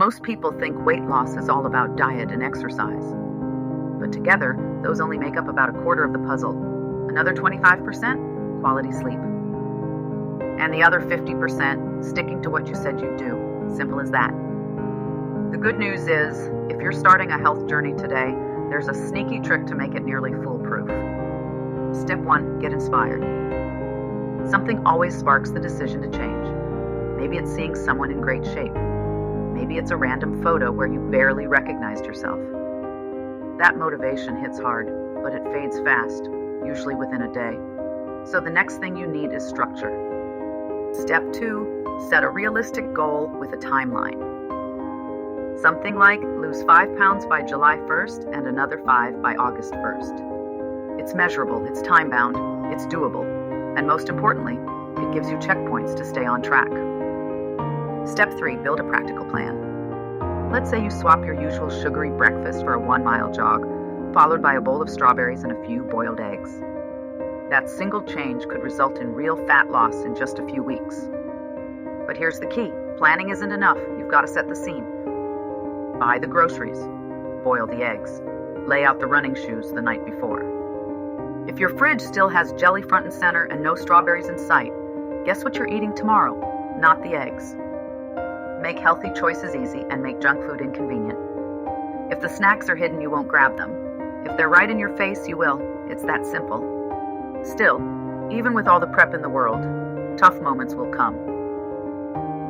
Most people think weight loss is all about diet and exercise. But together, those only make up about a quarter of the puzzle. Another 25%, quality sleep. And the other 50%, sticking to what you said you'd do. Simple as that. The good news is, if you're starting a health journey today, there's a sneaky trick to make it nearly foolproof. Step 1, get inspired. Something always sparks the decision to change. Maybe it's seeing someone in great shape. Maybe it's a random photo where you barely recognized yourself. That motivation hits hard, but it fades fast, usually within a day. So the next thing you need is structure. Step 2, set a realistic goal with a timeline. Something like lose 5 pounds by July 1st and another 5 by August 1st. It's measurable, it's time-bound, it's doable, and most importantly, it gives you checkpoints to stay on track. Step 3, build a practical plan. Let's say you swap your usual sugary breakfast for a 1-mile jog, followed by a bowl of strawberries and a few boiled eggs. That single change could result in real fat loss in just a few weeks. But here's the key. Planning isn't enough. You've got to set the scene. Buy the groceries. Boil the eggs. Lay out the running shoes the night before. If your fridge still has jelly front and center and no strawberries in sight, guess what you're eating tomorrow? Not the eggs. Make healthy choices easy and make junk food inconvenient. If the snacks are hidden, you won't grab them. If they're right in your face, you will. It's that simple. Still, even with all the prep in the world, tough moments will come.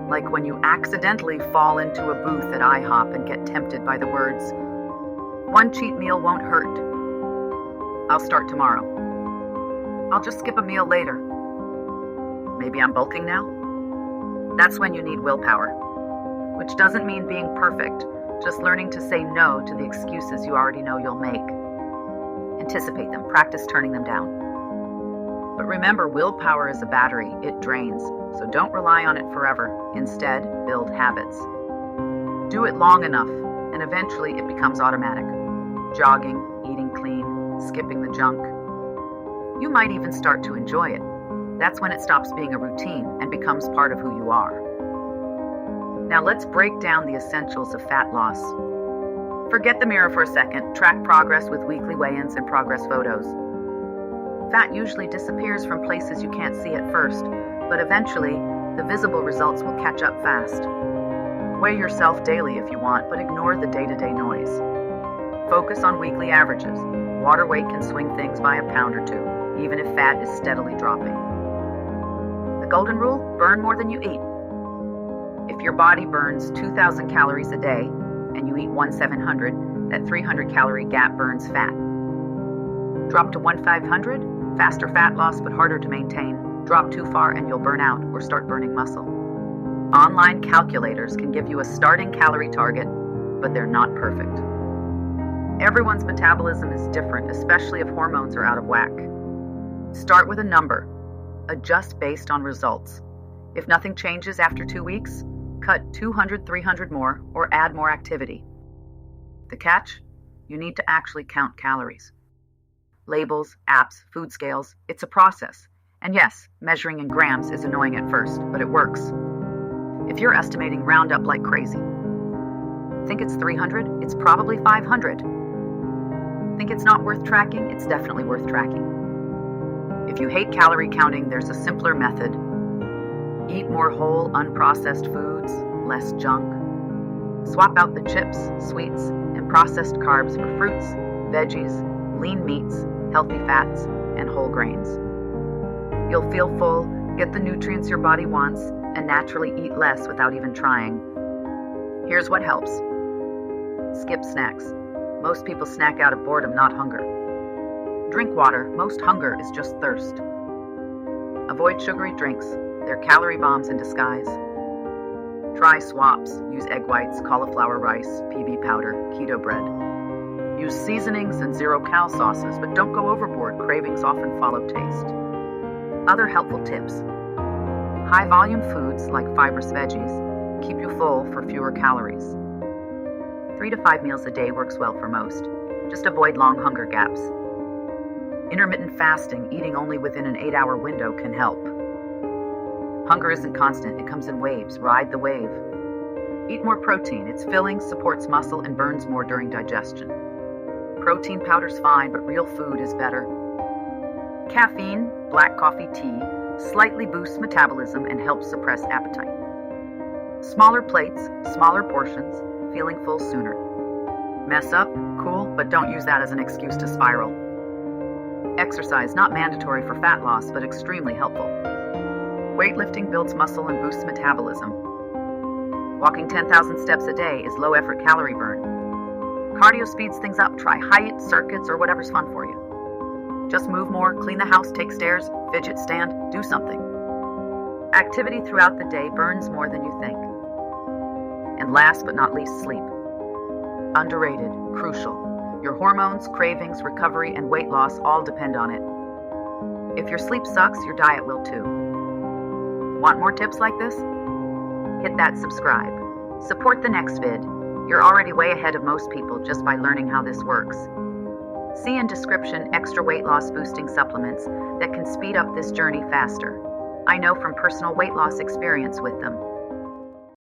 Like when you accidentally fall into a booth at IHOP and get tempted by the words, "One cheat meal won't hurt. I'll start tomorrow. I'll just skip a meal later. Maybe I'm bulking now." That's when you need willpower, which doesn't mean being perfect, just learning to say no to the excuses you already know you'll make. Anticipate them, practice turning them down. But remember, willpower is a battery, it drains, so don't rely on it forever. Instead, build habits. Do it long enough, and eventually it becomes automatic. Jogging, eating clean, skipping the junk. You might even start to enjoy it. That's when it stops being a routine and becomes part of who you are. Now let's break down the essentials of fat loss. Forget the mirror for a second. Track progress with weekly weigh-ins and progress photos. Fat usually disappears from places you can't see at first, but eventually, the visible results will catch up fast. Weigh yourself daily if you want, but ignore the day-to-day noise. Focus on weekly averages. Water weight can swing things by a pound or two, even if fat is steadily dropping. The golden rule: burn more than you eat. If your body burns 2,000 calories a day, and you eat 1,700, that 300-calorie gap burns fat. Drop to 1,500, faster fat loss but harder to maintain. Drop too far and you'll burn out or start burning muscle. Online calculators can give you a starting calorie target, but they're not perfect. Everyone's metabolism is different, especially if hormones are out of whack. Start with a number. Adjust based on results. If nothing changes after 2 weeks, cut 200, 300 more, or add more activity. The catch? You need to actually count calories. Labels, apps, food scales, it's a process. And yes, measuring in grams is annoying at first, but it works. If you're estimating, round up like crazy. Think it's 300? It's probably 500. Think it's not worth tracking? It's definitely worth tracking. If you hate calorie counting, there's a simpler method. Eat more whole, unprocessed foods, less junk. Swap out the chips, sweets, and processed carbs for fruits, veggies, lean meats, healthy fats, and whole grains. You'll feel full, get the nutrients your body wants, and naturally eat less without even trying. Here's what helps. Skip snacks. Most people snack out of boredom, not hunger. Drink water. Most hunger is just thirst. Avoid sugary drinks. They're calorie bombs in disguise. Try swaps. Use egg whites, cauliflower rice, PB powder, keto bread. Use seasonings and zero-cal sauces, but don't go overboard. Cravings often follow taste. Other helpful tips. High-volume foods like fibrous veggies keep you full for fewer calories. 3 to 5 meals a day works well for most. Just avoid long hunger gaps. Intermittent fasting, eating only within an 8-hour window, can help. Hunger isn't constant, it comes in waves. Ride the wave. Eat more protein. It's filling, supports muscle, and burns more during digestion. Protein powder's fine, but real food is better. Caffeine, black coffee, tea, slightly boosts metabolism and helps suppress appetite. Smaller plates, smaller portions, feeling full sooner. Mess up? Cool, but don't use that as an excuse to spiral. Exercise, not mandatory for fat loss, but extremely helpful. Weightlifting builds muscle and boosts metabolism. Walking 10,000 steps a day is low-effort calorie burn. Cardio speeds things up. Try HIIT, circuits, or whatever's fun for you. Just move more, clean the house, take stairs, fidget stand, do something. Activity throughout the day burns more than you think. And last but not least, sleep. Underrated, crucial. Your hormones, cravings, recovery, and weight loss all depend on it. If your sleep sucks, your diet will too. Want more tips like this? Hit that subscribe. Support the next vid. You're already way ahead of most people just by learning how this works. See in description extra weight loss boosting supplements that can speed up this journey faster. I know from personal weight loss experience with them.